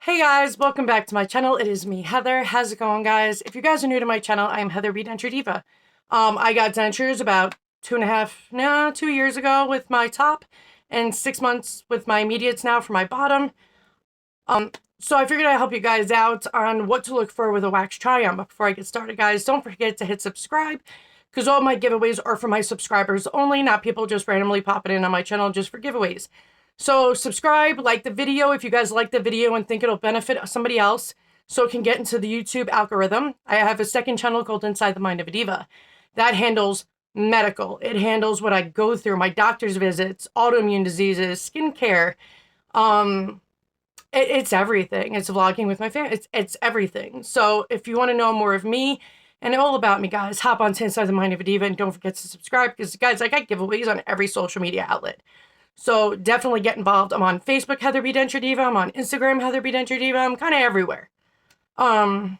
Hey guys, welcome back to my channel. It is me, Heather. How's it going, guys? If you guys are new to my channel, I'm Heather B. Denture Diva. I got dentures about 2 years ago with my top and 6 months with my immediates now for my bottom. So I figured I'd help you guys out on what to look for with a wax try-on. But before I get started, guys, don't forget to hit subscribe because all my giveaways are for my subscribers only, not people just randomly popping in on my channel just for giveaways. So subscribe, like the video if you guys like the video and think it'll benefit somebody else so it can get into the YouTube algorithm. I have a second channel called Inside the Mind of a Diva. That handles medical. It handles what I go through, my doctor's visits, autoimmune diseases, skincare. It's everything. It's vlogging with my family. It's everything. So if you want to know more of me and all about me, guys, hop on to Inside the Mind of a Diva and don't forget to subscribe because, guys, I got giveaways on every social media outlet. So definitely get involved. I'm on Facebook, Heather B. Denture Diva. I'm on Instagram, Heather B. Denture Diva. I'm kind of everywhere. And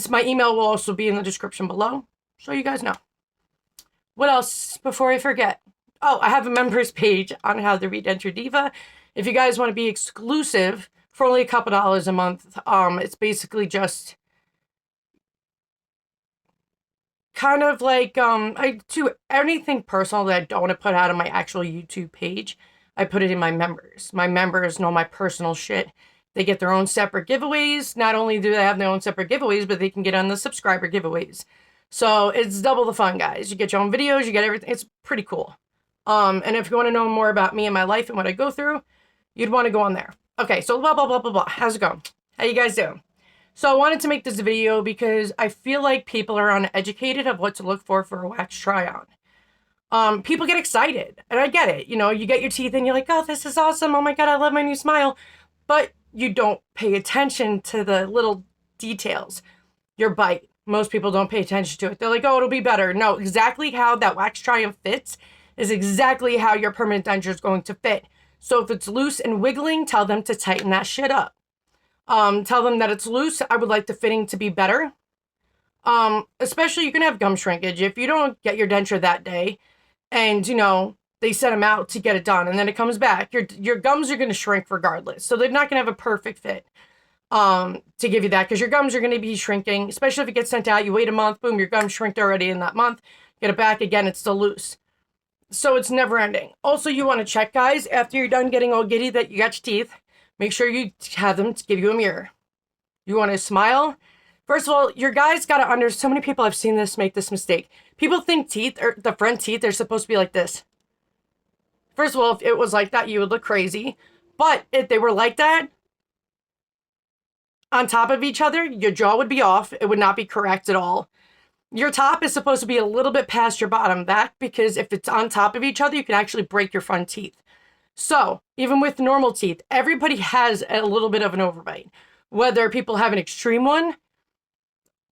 my email will also be in the description below, so you guys know. What else before I forget? Oh, I have a members page on Heather B. Denture Diva. If you guys want to be exclusive for only a couple dollars a month, it's basically just kind of like, I do anything personal that I don't want to put out on my actual YouTube page. I put it in my members. My members know my personal shit. They get their own separate giveaways. Not only do they have their own separate giveaways, but they can get on the subscriber giveaways. So it's double the fun, guys. You get your own videos, you get everything. It's pretty cool. And if you want to know more about me and my life and what I go through, you'd want to go on there. Okay, so blah, blah, blah, blah, blah. How's it going? How you guys doing? So I wanted to make this video because I feel like people are uneducated of what to look for a wax try-on. People get excited, and I get it. You know, you get your teeth and you're like, oh, this is awesome. Oh my God, I love my new smile. But you don't pay attention to the little details. Your bite. Most people don't pay attention to it. They're like, oh, it'll be better. No, exactly how that wax try-on fits is exactly how your permanent denture is going to fit. So if it's loose and wiggling, tell them to tighten that shit up. Tell them that it's loose. I would like the fitting to be better. Especially you can have gum shrinkage. If you don't get your denture that day and, you know, they send them out to get it done and then it comes back, your gums are going to shrink regardless. So they're not going to have a perfect fit, to give you that because your gums are going to be shrinking, especially if it gets sent out. You wait a month, boom, your gums shrinked already in that month. Get it back again, it's still loose. So it's never ending. Also, you want to check, guys, after you're done getting all giddy that you got your teeth, make sure you have them to give you a mirror. You want to smile. First of all, your guys got to so many people I've seen this make this mistake. People think teeth, or the front teeth, are supposed to be like this. First of all, if it was like that, you would look crazy. But if they were like that, on top of each other, your jaw would be off. It would not be correct at all. Your top is supposed to be a little bit past your bottom back because if it's on top of each other, you can actually break your front teeth. So, even with normal teeth, everybody has a little bit of an overbite. Whether people have an extreme one,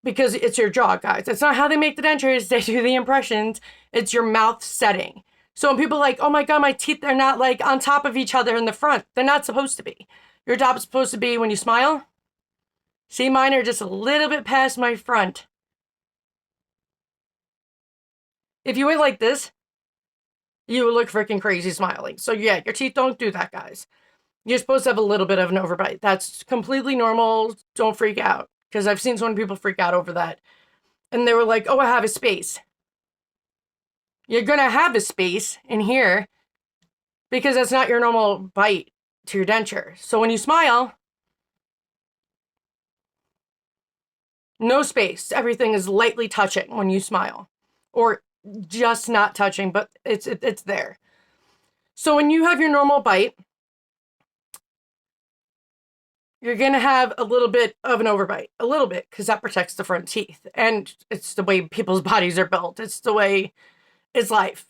because it's your jaw, guys. It's not how they make the dentures. They do the impressions. It's your mouth setting. So when people are like, oh my God, my teeth are not like on top of each other in the front. They're not supposed to be. Your top is supposed to be when you smile. See, mine are just a little bit past my front. If you went like this, you would look freaking crazy smiling. So yeah, your teeth don't do that, guys. You're supposed to have a little bit of an overbite. That's completely normal. Don't freak out. Because I've seen so many people freak out over that. And they were like, oh, I have a space. You're going to have a space in here because that's not your normal bite to your denture. So when you smile, no space. Everything is lightly touching when you smile. Or just not touching, but it's there. So when you have your normal bite, you're going to have a little bit of an overbite. A little bit, because that protects the front teeth. And it's the way people's bodies are built. It's the way it's life.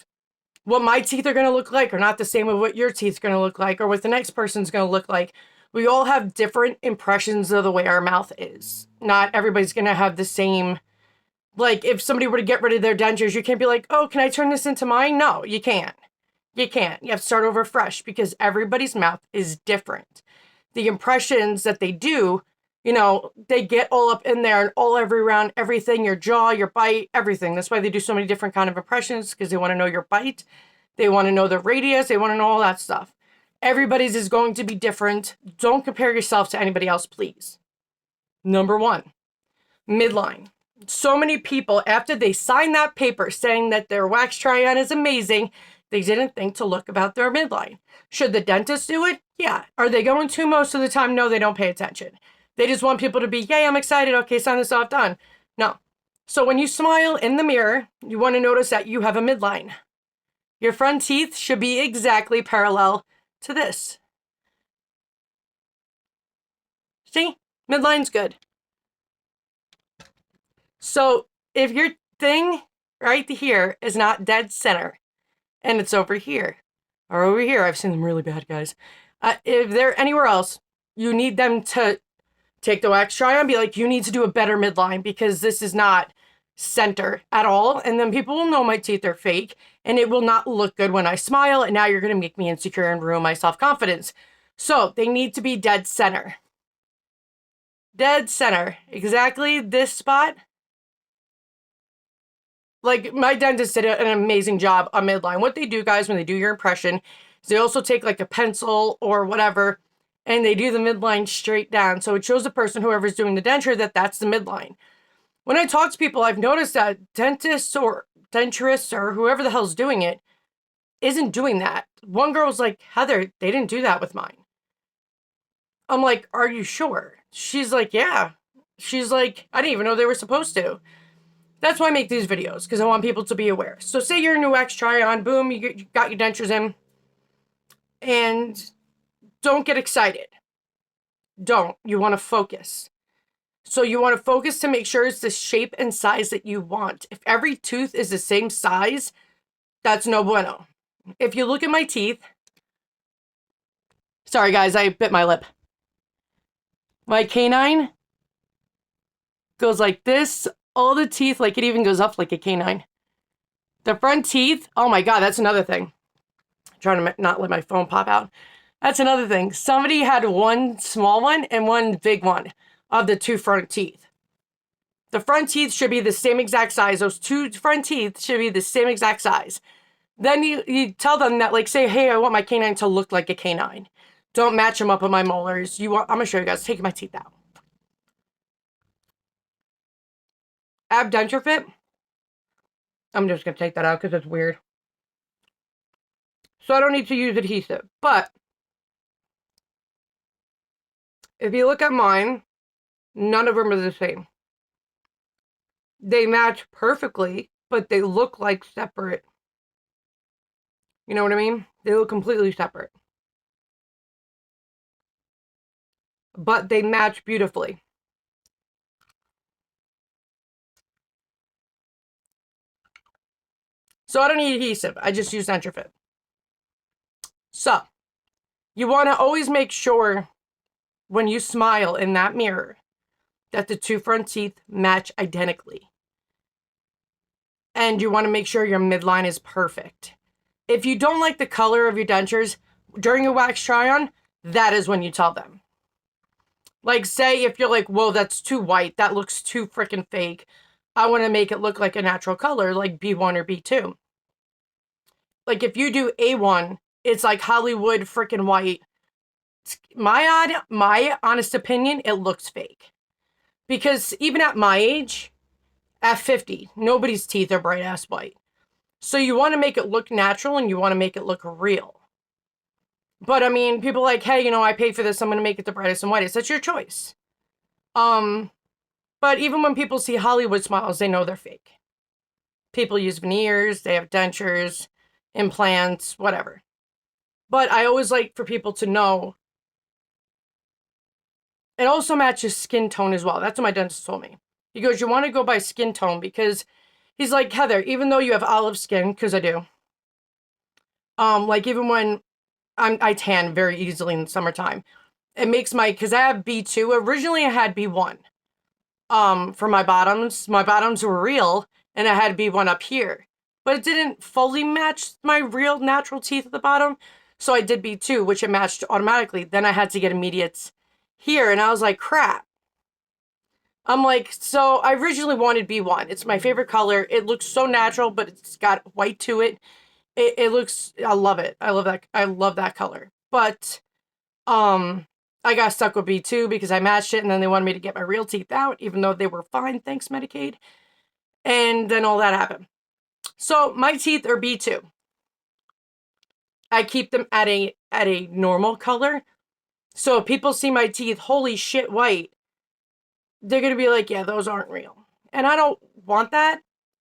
What my teeth are going to look like are not the same as what your teeth are going to look like or what the next person's going to look like. We all have different impressions of the way our mouth is. Not everybody's going to have the same. Like, if somebody were to get rid of their dentures, you can't be like, oh, can I turn this into mine? No, you can't. You can't. You have to start over fresh because everybody's mouth is different. The impressions that they do, you know, they get all up in there and all around everything, your jaw, your bite, everything. That's why they do so many different kind of impressions because they want to know your bite. They want to know the radius. They want to know all that stuff. Everybody's is going to be different. Don't compare yourself to anybody else, please. Number 1, midline. So many people, after they sign that paper saying that their wax try-on is amazing, they didn't think to look about their midline. Should the dentist do it? Yeah. Are they going to most of the time? No, they don't pay attention. They just want people to be, yay, I'm excited. Okay, sign this off, done. No. So when you smile in the mirror, you want to notice that you have a midline. Your front teeth should be exactly parallel to this. See? Midline's good. So if your thing right here is not dead center, and it's over here, or over here, I've seen them really bad, guys. If they're anywhere else, you need them to take the wax try-on, be like, you need to do a better midline because this is not center at all. And then people will know my teeth are fake, and it will not look good when I smile, and now you're going to make me insecure and ruin my self-confidence. So they need to be dead center. Dead center. Exactly this spot. Like, my dentist did an amazing job on midline. What they do, guys, when they do your impression, is they also take, like, a pencil or whatever, and they do the midline straight down. So it shows the person, whoever's doing the denture, that that's the midline. When I talk to people, I've noticed that dentists or denturists or whoever the hell's doing it isn't doing that. One girl's like, Heather, they didn't do that with mine. I'm like, are you sure? She's like, yeah. She's like, I didn't even know they were supposed to. That's why I make these videos, because I want people to be aware. So say you're a new wax try-on, boom, you got your dentures in, and don't get excited. Don't. You want to focus. So you want to focus to make sure it's the shape and size that you want. If every tooth is the same size, that's no bueno. If you look at my teeth, sorry guys, I bit my lip. My canine goes like this. All the teeth, like it even goes up like a canine. The front teeth, oh my God, that's another thing. I'm trying to not let my phone pop out. That's another thing. Somebody had one small one and one big one of the 2 front teeth. The front teeth should be the same exact size. Those 2 front teeth should be the same exact size. Then you tell them that, like, say, hey, I want my canine to look like a canine. Don't match them up with my molars. I'm going to show you guys. Taking my teeth out. Ab denture fit. I'm just going to take that out because it's weird. So I don't need to use adhesive. But if you look at mine, none of them are the same. They match perfectly, but they look like separate. You know what I mean? They look completely separate. But they match beautifully. So I don't need adhesive. I just use Denture Fit. So you want to always make sure when you smile in that mirror that the 2 front teeth match identically. And you want to make sure your midline is perfect. If you don't like the color of your dentures during a wax try-on, that is when you tell them. Like, say if you're like, whoa, that's too white. That looks too freaking fake. I want to make it look like a natural color, like B1 or B2. Like, if you do A1, it's like Hollywood freaking white. My honest opinion, it looks fake. Because even at my age, at 50, nobody's teeth are bright ass white. So you want to make it look natural and you want to make it look real. But I mean, people are like, hey, you know, I paid for this. I'm going to make it the brightest and whitest. That's your choice. But even when people see Hollywood smiles, they know they're fake. People use veneers, they have dentures, implants, whatever. But I always like for people to know. It also matches skin tone as well. That's what my dentist told me. He goes, you want to go by skin tone because he's like, Heather, even though you have olive skin, because I do. Like even when I tan very easily in the summertime, it makes because I have B2. Originally I had B1. For my bottoms. My bottoms were real and I had B1 up here. But it didn't fully match my real natural teeth at the bottom. So I did B2, which it matched automatically. Then I had to get immediates here. And I was like, crap. I'm like, so I originally wanted B1. It's my favorite color. It looks so natural, but it's got white to it. It looks, I love it. I love that color. but I got stuck with B2 because I matched it, and then they wanted me to get my real teeth out, even though they were fine, thanks Medicaid. And then all that happened. So my teeth are B2. I keep them at a normal color. So if people see my teeth, holy shit, white, they're gonna be like, yeah, those aren't real. And I don't want that.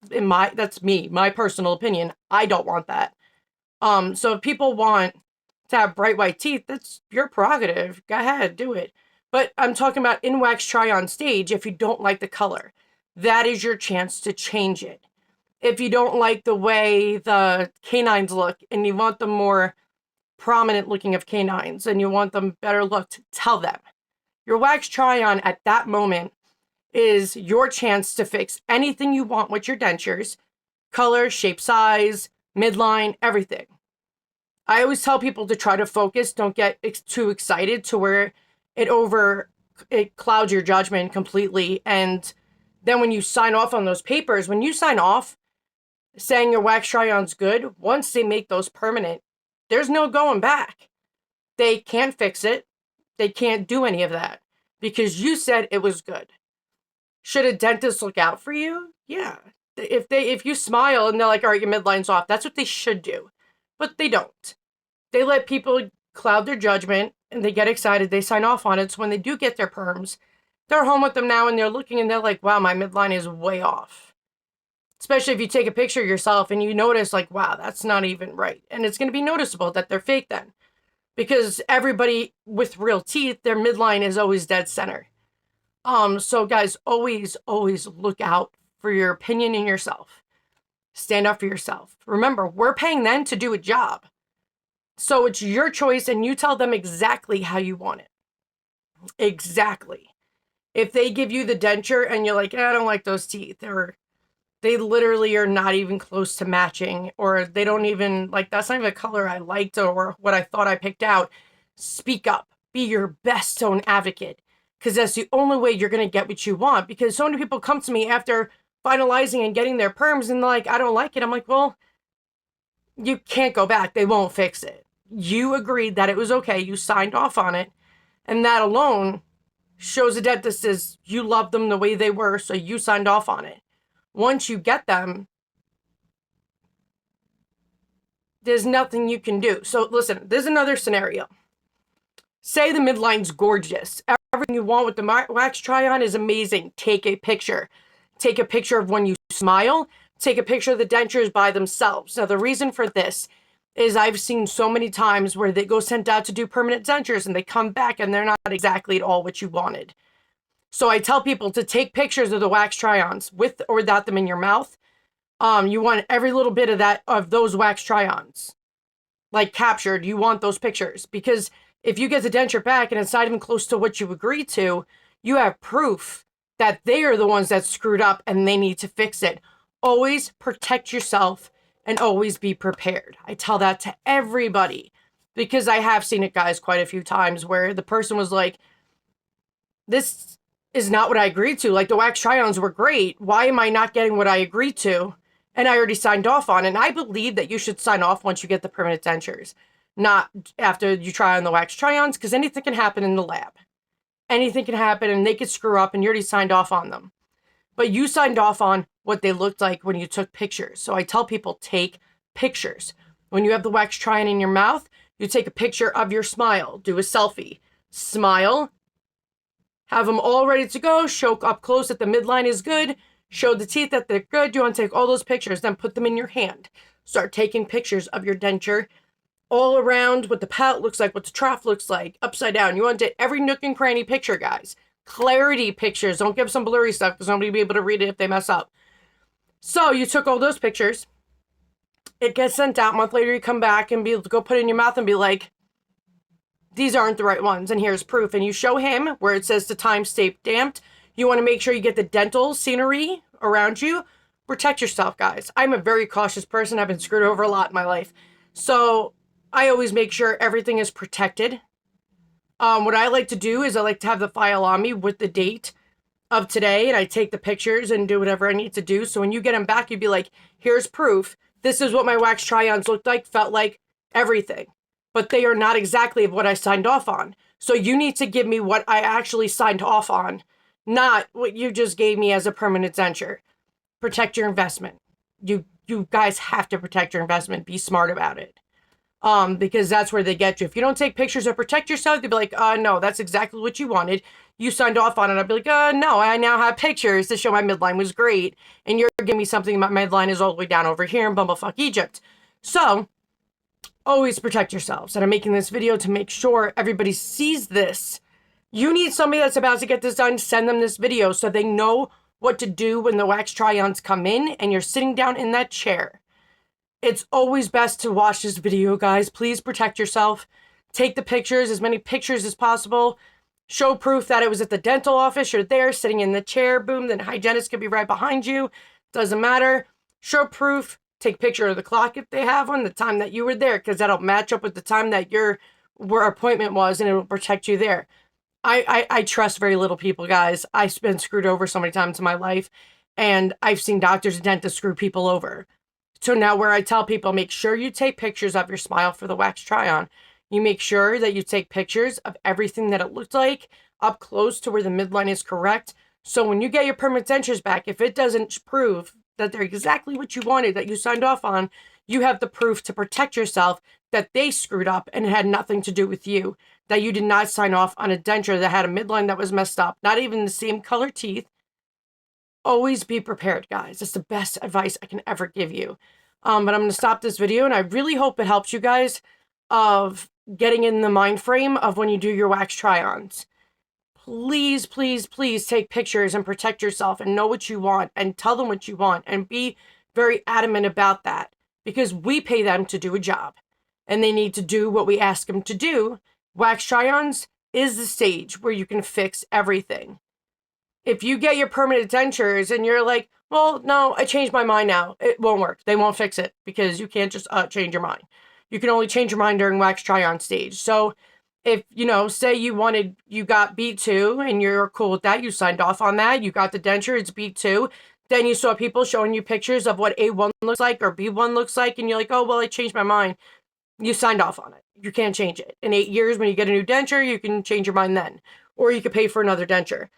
That's me, my personal opinion. I don't want that. So if people want to have bright white teeth, that's your prerogative. Go ahead, do it. But I'm talking about in wax try on stage. If you don't like the color, that is your chance to change it. If you don't like the way the canines look and you want them more prominent looking of canines and you want them better looked, tell them. Your wax try on at that moment is your chance to fix anything you want with your dentures, color, shape, size, midline, everything. I always tell people to try to focus. Don't get too excited to where it clouds your judgment completely. And then when you sign off on those papers, when you sign off saying your wax try-on's good, once they make those permanent, there's no going back. They can't fix it. They can't do any of that because you said it was good. Should a dentist look out for you? Yeah. If you smile and they're like, all right, your midline's off, that's what they should do. But they don't. They let people cloud their judgment and they get excited. They sign off on it. So when they do get their perms, they're home with them now and they're looking and they're like, wow, my midline is way off. Especially if you take a picture of yourself and you notice like, wow, that's not even right. And it's going to be noticeable that they're fake then. Because everybody with real teeth, their midline is always dead center. So guys, always look out for your opinion in yourself. Stand up for yourself. Remember, we're paying them to do a job. So it's your choice and you tell them exactly how you want it. Exactly. If they give you the denture and you're like, I don't like those teeth, or they literally are not even close to matching, or they don't even, like, that's not even the color I liked or what I thought I picked out, speak up. Be your best own advocate. Because that's the only way you're going to get what you want. Because so many people come to me after finalizing and getting their perms and they're like, I don't like it. I'm like, well, you can't go back. They won't fix it. You agreed that it was okay. You signed off on it. And that alone shows the dentist is you love them the way they were, so you signed off on it. Once you get them, there's nothing you can do. So listen, there's another scenario. Say the midline's gorgeous. Everything you want with the wax try-on is amazing. Take a picture. Take a picture of when you smile. Take a picture of the dentures by themselves. Now, the reason for this is I've seen so many times where they go sent out to do permanent dentures and they come back and they're not exactly at all what you wanted. So I tell people to take pictures of the wax try-ons with or without them in your mouth. You want every little bit of those wax try-ons, like captured. You want those pictures because if you get the denture back and it's not even close to what you agreed to, you have proof that they are the ones that screwed up and they need to fix it. Always protect yourself and always be prepared. I tell that to everybody because I have seen it, guys, quite a few times where the person was like, this is not what I agreed to. Like, the wax try-ons were great. Why am I not getting what I agreed to? And I already signed off on it. And I believe that you should sign off once you get the permanent dentures, not after you try on the wax try-ons, because anything can happen in the lab. Anything can happen and they could screw up and you already signed off on them. But you signed off on what they looked like when you took pictures. So I tell people, take pictures. When you have the wax try-on in your mouth, you take a picture of your smile. Do a selfie. Smile. Have them all ready to go. Show up close that the midline is good. Show the teeth that they're good. You want to take all those pictures, then put them in your hand. Start taking pictures of your denture all around, what the palate looks like, what the trough looks like, upside down. You want to take every nook and cranny picture, guys. Clarity pictures. Don't give some blurry stuff because nobody will be able to read it if they mess up. So you took all those pictures. It gets sent out. A month later, you come back and go put it in your mouth and be like, these aren't the right ones, and here's proof. And you show him where it says the time stamped. You want to make sure you get the dental scenery around you. Protect yourself, guys. I'm a very cautious person. I've been screwed over a lot in my life. So I always make sure everything is protected. What I like to do is I like to have the file on me with the date of today, and I take the pictures and do whatever I need to do. So when you get them back, you'd be like, here's proof. This is what my wax try-ons looked like, felt like, everything. but they are not exactly what I signed off on. So you need to give me what I actually signed off on, not what you just gave me as a permanent denture. Protect your investment. You guys have to protect your investment. Be smart about it. Because that's where they get you. If you don't take pictures or protect yourself, they'll be like, no, that's exactly what you wanted. You signed off on it. I'd be like, no, I now have pictures to show my midline was great. And you're giving me something, my midline is all the way down over here in Bumblefuck Egypt. So, always protect yourselves. And I'm making this video to make sure everybody sees this. You need somebody that's about to get this done, send them this video so they know what to do when the wax tryons come in and you're sitting down in that chair. It's always best to watch this video, guys. Please protect yourself. Take the pictures, as many pictures as possible. Show proof that it was at the dental office. You're there, sitting in the chair. Boom, then hygienist could be right behind you. Doesn't matter. Show proof. Take a picture of the clock if they have one, the time that you were there, because that'll match up with the time that your appointment was, and it will protect you there. I trust very little people, guys. I've been screwed over so many times in my life, and I've seen doctors and dentists screw people over. So now where I tell people, make sure you take pictures of your smile for the wax try-on. You make sure that you take pictures of everything that it looks like up close to where the midline is correct. So when you get your permanent dentures back, if it doesn't prove that they're exactly what you wanted, that you signed off on, you have the proof to protect yourself that they screwed up and it had nothing to do with you. That you did not sign off on a denture that had a midline that was messed up, not even the same color teeth. Always be prepared, guys. That's the best advice I can ever give you. But I'm going to stop this video, and I really hope it helps you guys of getting in the mind frame of when you do your wax try-ons. Please, please, please take pictures and protect yourself and know what you want and tell them what you want and be very adamant about that, because we pay them to do a job and they need to do what we ask them to do. Wax try-ons is the stage where you can fix everything. If you get your permanent dentures and you're like, well, no, I changed my mind now, it won't work. They won't fix it because you can't just change your mind. You can only change your mind during wax try-on stage. So if, say you got B2 and you're cool with that, you signed off on that, you got the denture, it's B2, then you saw people showing you pictures of what A1 looks like or B1 looks like, and you're like, oh, well, I changed my mind. You signed off on it. You can't change it. In 8 years, when you get a new denture, you can change your mind then. Or you could pay for another denture.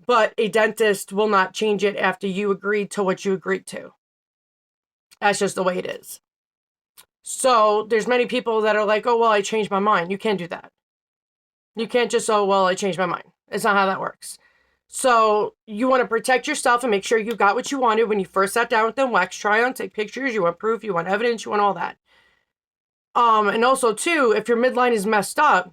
But a dentist will not change it after you agreed to what you agreed to. That's just the way it is. So there's many people that are like, oh, well, I changed my mind. You can't do that. You can't just, oh, well, I changed my mind. It's not how that works. So you want to protect yourself and make sure you got what you wanted when you first sat down with them. Wax try-on, take pictures. You want proof. You want evidence. You want all that. And also, too, if your midline is messed up,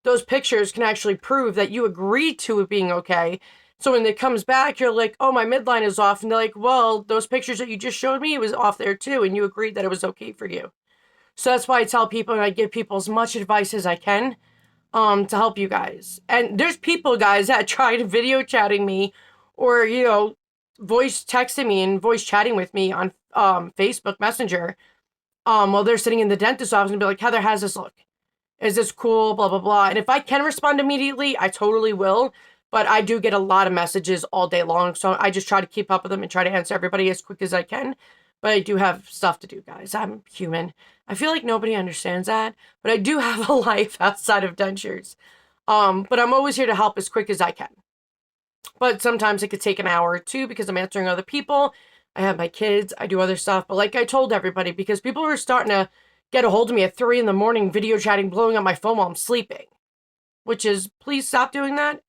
those pictures can actually prove that you agreed to it being okay. So when it comes back, you're like, oh, my midline is off. And they're like, well, those pictures that you just showed me, it was off there too. And you agreed that it was okay for you. So that's why I tell people and I give people as much advice as I can to help you guys. And there's people, guys, that tried video chatting me or, voice texting me and voice chatting with me on Facebook Messenger while they're sitting in the dentist's office and be like, Heather, how's this look? Is this cool? Blah, blah, blah. And if I can respond immediately, I totally will. But I do get a lot of messages all day long. So I just try to keep up with them and try to answer everybody as quick as I can. But I do have stuff to do, guys. I'm human. I feel like nobody understands that. But I do have a life outside of dentures. But I'm always here to help as quick as I can. But sometimes it could take an hour or two because I'm answering other people. I have my kids. I do other stuff. But like I told everybody, because people were starting to get a hold of me at 3 a.m, video chatting, blowing up my phone while I'm sleeping. Which is, please stop doing that.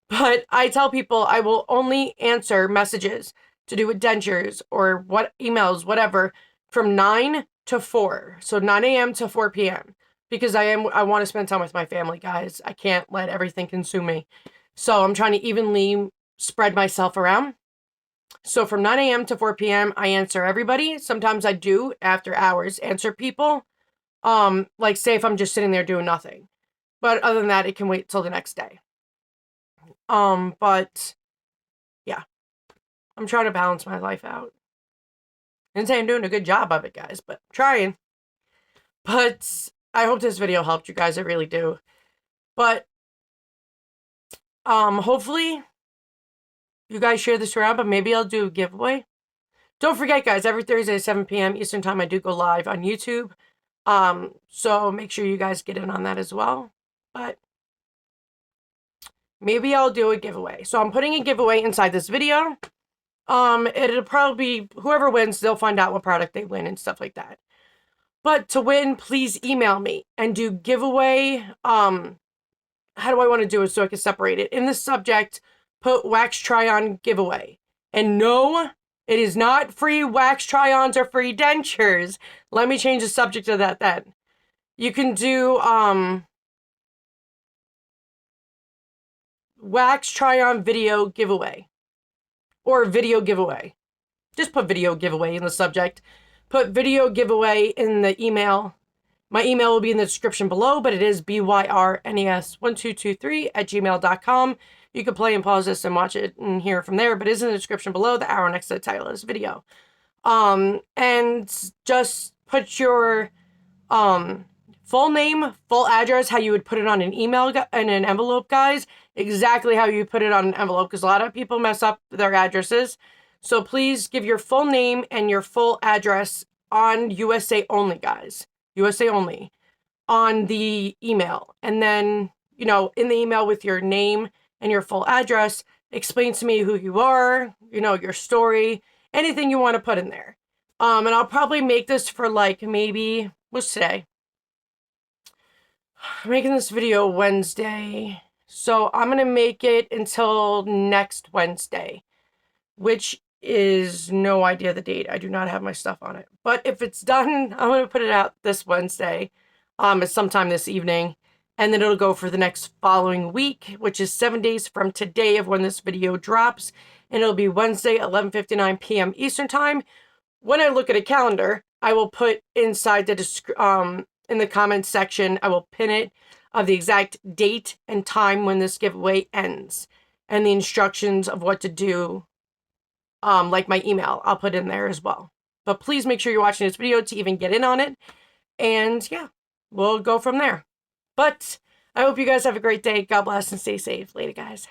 But I tell people I will only answer messages to do with dentures or what emails, whatever, from 9 to 4. So 9 a.m. to 4 p.m. Because I want to spend time with my family, guys. I can't let everything consume me. So I'm trying to evenly spread myself around. So from 9 a.m. to 4 p.m., I answer everybody. Sometimes I do, after hours, answer people. Like, say if I'm just sitting there doing nothing. But other than that, it can wait till the next day. But, yeah. I'm trying to balance my life out. I didn't say I'm doing a good job of it, guys, but I'm trying. But I hope this video helped you guys. I really do. But, hopefully you guys share this around, but maybe I'll do a giveaway. Don't forget, guys, every Thursday at 7 p.m. Eastern Time, I do go live on YouTube. So make sure you guys get in on that as well. But maybe I'll do a giveaway. So I'm putting a giveaway inside this video. It'll probably be whoever wins, they'll find out what product they win and stuff like that. But to win, please email me and do giveaway. How do I want to do it so I can separate it? In the subject, put wax try-on giveaway. And no, it is not free wax try-ons or free dentures. Let me change the subject of that then. You can do wax try-on video giveaway. Or video giveaway. Just put video giveaway in the subject. Put video giveaway in the email. My email will be in the description below, but it is byrnes1223@gmail.com. You can play and pause this and watch it and hear it from there, but it is in the description below, the arrow next to the title of this video. And just put your full name, full address, how you would put it on an email and an envelope, guys. Exactly how you put it on an envelope, because a lot of people mess up their addresses. So please give your full name and your full address on USA only, guys. USA only on the email. And then, you know, in the email with your name and your full address, explain to me who you are, you know, your story, anything you want to put in there. And I'll probably make this for like maybe, what's today? I'm making this video Wednesday. So I'm going to make it until next Wednesday, which is no idea the date. I do not have my stuff on it. But if it's done, I'm going to put it out this Wednesday. It's sometime this evening. And then it'll go for the next following week, which is 7 days from today of when this video drops. And it'll be Wednesday, 11:59 p.m. Eastern Time. When I look at a calendar, I will put inside the in the comments section, I will pin it of the exact date and time when this giveaway ends. And the instructions of what to do. Like my email, I'll put in there as well. But please make sure you're watching this video to even get in on it. And yeah, we'll go from there. But I hope you guys have a great day. God bless and stay safe. Later, guys.